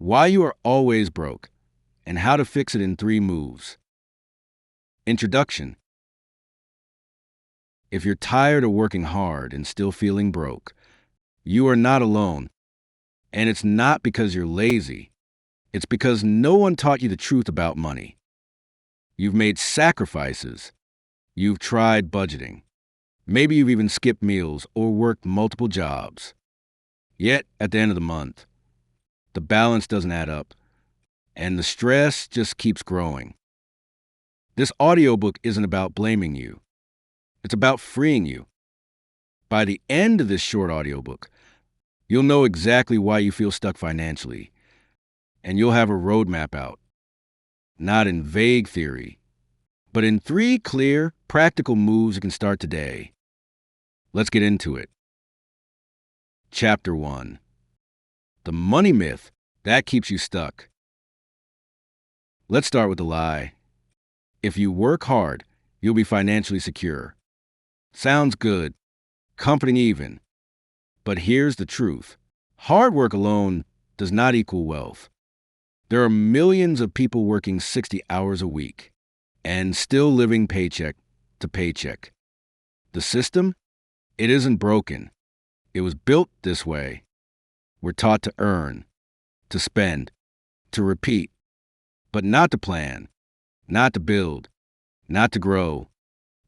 Why you are always broke, and how to fix it in 3 moves. Introduction. If you're tired of working hard and still feeling broke, you are not alone. And it's not because you're lazy. It's because no one taught you the truth about money. You've made sacrifices. You've tried budgeting. Maybe you've even skipped meals or worked multiple jobs. Yet, at the end of the month, the balance doesn't add up, and the stress just keeps growing. This audiobook isn't about blaming you. It's about freeing you. By the end of this short audiobook, you'll know exactly why you feel stuck financially, and you'll have a roadmap out, not in vague theory, but in 3 clear, practical moves you can start today. Let's get into it. Chapter 1. The money myth that keeps you stuck. Let's start with the lie. If you work hard, you'll be financially secure. Sounds good, comforting even. But here's the truth. Hard work alone does not equal wealth. There are millions of people working 60 hours a week and still living paycheck to paycheck. The system? It isn't broken. It was built this way. We're taught to earn, to spend, to repeat, but not to plan, not to build, not to grow.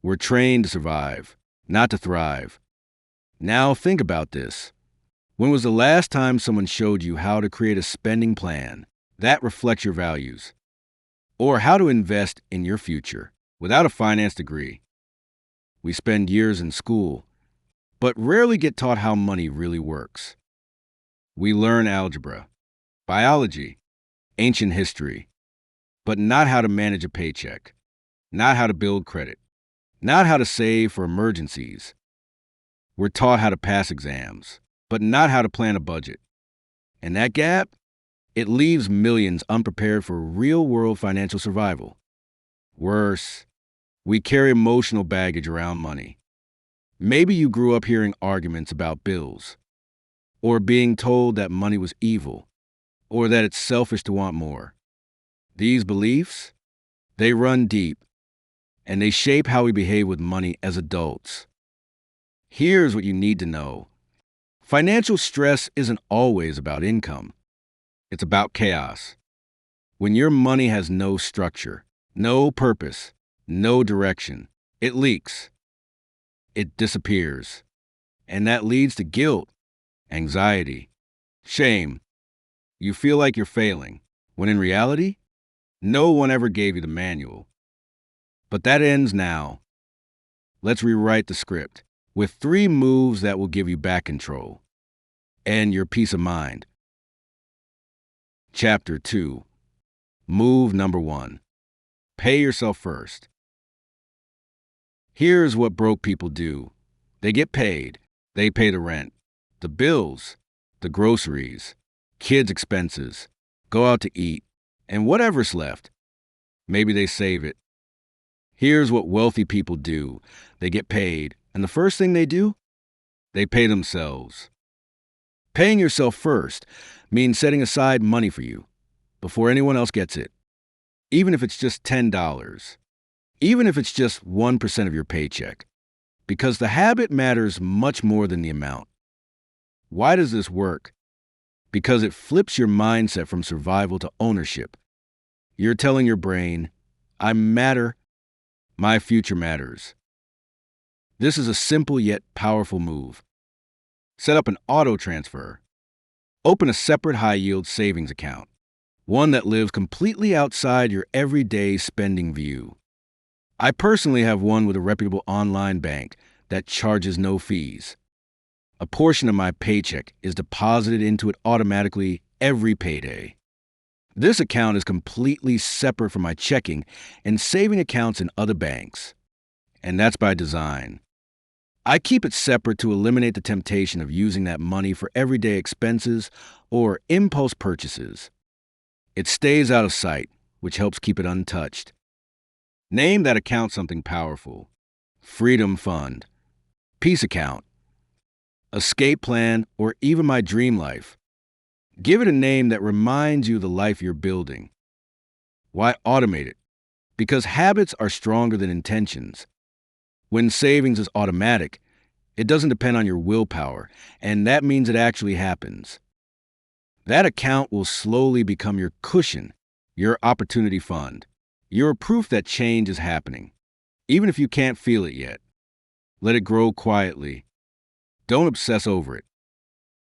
We're trained to survive, not to thrive. Now think about this. When was the last time someone showed you how to create a spending plan that reflects your values? Or how to invest in your future without a finance degree? We spend years in school, but rarely get taught how money really works. We learn algebra, biology, ancient history, but not how to manage a paycheck, not how to build credit, not how to save for emergencies. We're taught how to pass exams, but not how to plan a budget. And that gap, it leaves millions unprepared for real-world financial survival. Worse, we carry emotional baggage around money. Maybe you grew up hearing arguments about bills, or being told that money was evil, or that it's selfish to want more. These beliefs, they run deep, and they shape how we behave with money as adults. Here's what you need to know. Financial stress isn't always about income. It's about chaos. When your money has no structure, no purpose, no direction, it leaks. It disappears. And that leads to guilt, anxiety, shame. You feel like you're failing, when in reality, no one ever gave you the manual. But that ends now. Let's rewrite the script with 3 moves that will give you back control and your peace of mind. Chapter 2. Move number 1. Pay yourself first. Here's what broke people do. They get paid. They pay the rent, the bills, the groceries, kids' expenses, go out to eat, and whatever's left, maybe they save it. Here's what wealthy people do. They get paid, and the first thing they do? They pay themselves. Paying yourself first means setting aside money for you before anyone else gets it, even if it's just $10, even if it's just 1% of your paycheck, because the habit matters much more than the amount. Why does this work? Because it flips your mindset from survival to ownership. You're telling your brain, I matter, my future matters. This is a simple yet powerful move. Set up an auto transfer. Open a separate high-yield savings account, one that lives completely outside your everyday spending view. I personally have one with a reputable online bank that charges no fees. A portion of my paycheck is deposited into it automatically every payday. This account is completely separate from my checking and saving accounts in other banks. And that's by design. I keep it separate to eliminate the temptation of using that money for everyday expenses or impulse purchases. It stays out of sight, which helps keep it untouched. Name that account something powerful. Freedom Fund, Peace Account, Escape Plan, or even my Dream Life. Give it a name that reminds you of the life you're building. Why automate it? Because habits are stronger than intentions. When savings is automatic, it doesn't depend on your willpower, and that means it actually happens. That account will slowly become your cushion, your opportunity fund. You're proof that change is happening, even if you can't feel it yet. Let it grow quietly. Don't obsess over it.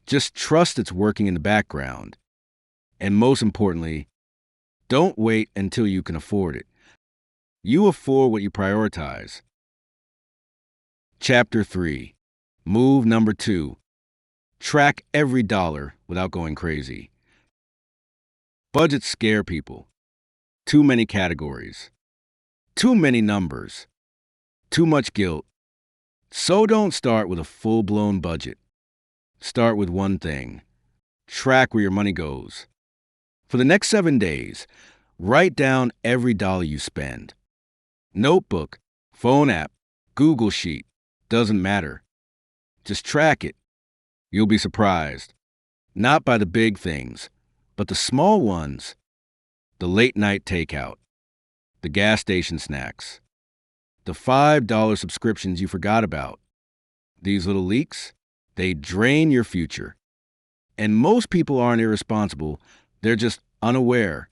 Just trust it's working in the background. And most importantly, don't wait until you can afford it. You afford what you prioritize. Chapter 3. Move number 2. Track every dollar without going crazy. Budgets scare people. Too many categories. Too many numbers. Too much guilt. So don't start with a full-blown budget. Start with one thing. Track where your money goes. For the next 7 days, write down every dollar you spend. Notebook, phone app, Google Sheet, doesn't matter. Just track it. You'll be surprised. Not by the big things, but the small ones. The late-night takeout, the gas station snacks, the $5 subscriptions you forgot about. These little leaks, they drain your future. And most people aren't irresponsible, they're just unaware.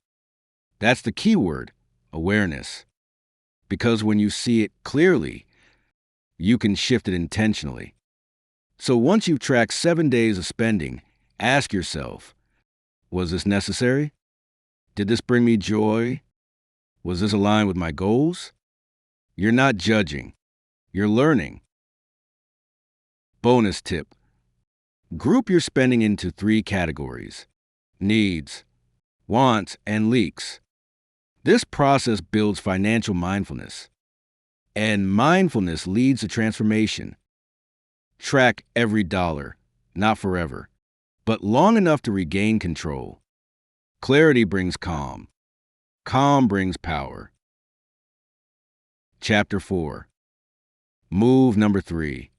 That's the key word, awareness. Because when you see it clearly, you can shift it intentionally. So once you've tracked 7 days of spending, ask yourself, was this necessary? Did this bring me joy? Was this aligned with my goals? You're not judging. You're learning. Bonus tip. Group your spending into 3 categories: needs, wants, and leaks. This process builds financial mindfulness. And mindfulness leads to transformation. Track every dollar, not forever, but long enough to regain control. Clarity brings calm. Calm brings power. Chapter 4. Move number 3.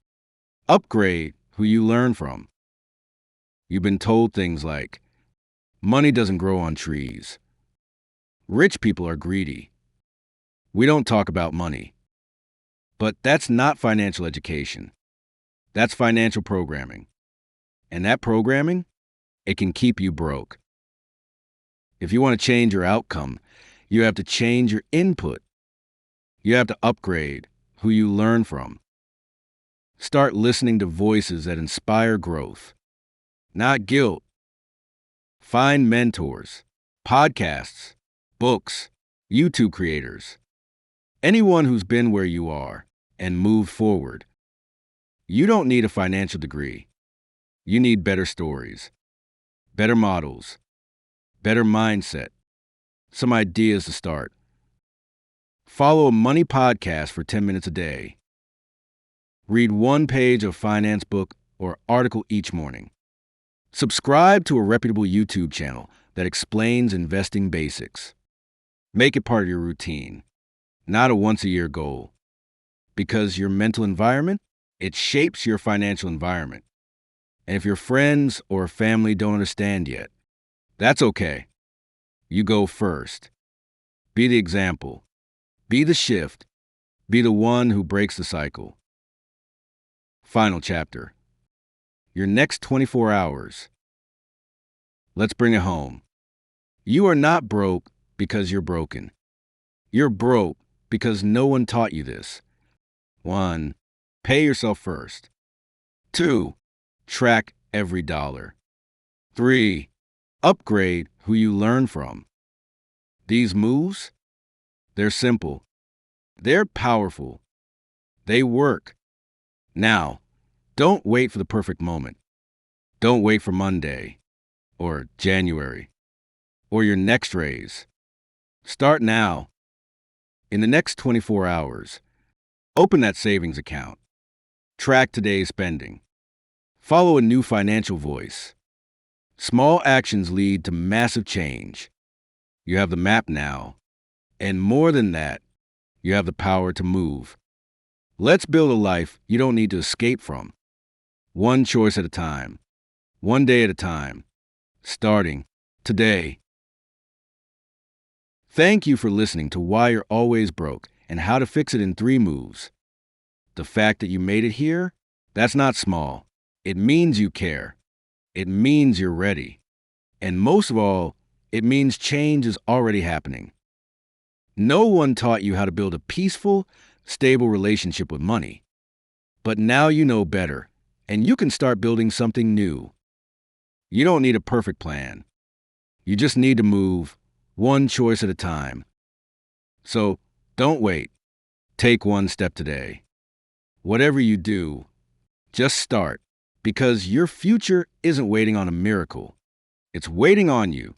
Upgrade who you learn from. You've been told things like, money doesn't grow on trees. Rich people are greedy. We don't talk about money. But that's not financial education. That's financial programming. And that programming, it can keep you broke. If you want to change your outcome, you have to change your input. You have to upgrade who you learn from. Start listening to voices that inspire growth, not guilt. Find mentors, podcasts, books, YouTube creators, anyone who's been where you are and moved forward. You don't need a financial degree. You need better stories, better models, better mindset, some ideas to start. Follow a money podcast for 10 minutes a day. Read 1 page of finance book or article each morning. Subscribe to a reputable YouTube channel that explains investing basics. Make it part of your routine, not a once-a-year goal. Because your mental environment, it shapes your financial environment. And if your friends or family don't understand yet, that's okay. You go first. Be the example. Be the shift. Be the one who breaks the cycle. Final chapter. Your next 24 hours. Let's bring it home. You are not broke because you're broken. You're broke because no one taught you this. 1. Pay yourself first. 2. Track every dollar. 3. Upgrade who you learn from. These moves, they're simple. They're powerful. They work. Now, don't wait for the perfect moment. Don't wait for Monday, or January, or your next raise. Start now. In the next 24 hours, open that savings account. Track today's spending. Follow a new financial voice. Small actions lead to massive change. You have the map now. And more than that, you have the power to move. Let's build a life you don't need to escape from. One choice at a time. One day at a time. starting today. Thank you for listening to Why You're Always Broke and How to Fix It in 3 Moves. The fact that you made it here, that's not small. It means you care. It means you're ready. And most of all, it means change is already happening. No one taught you how to build a peaceful, stable relationship with money. But now you know better, and you can start building something new. You don't need a perfect plan. You just need to move one choice at a time. So don't wait. Take one step today. Whatever you do, just start, because your future isn't waiting on a miracle. It's waiting on you.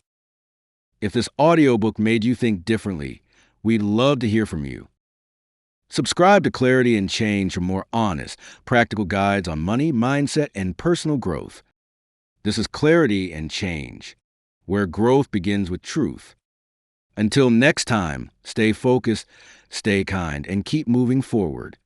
If this audiobook made you think differently, we'd love to hear from you. Subscribe to Clarity and Change for more honest, practical guides on money, mindset, and personal growth. This is Clarity and Change, where growth begins with truth. Until next time, stay focused, stay kind, and keep moving forward.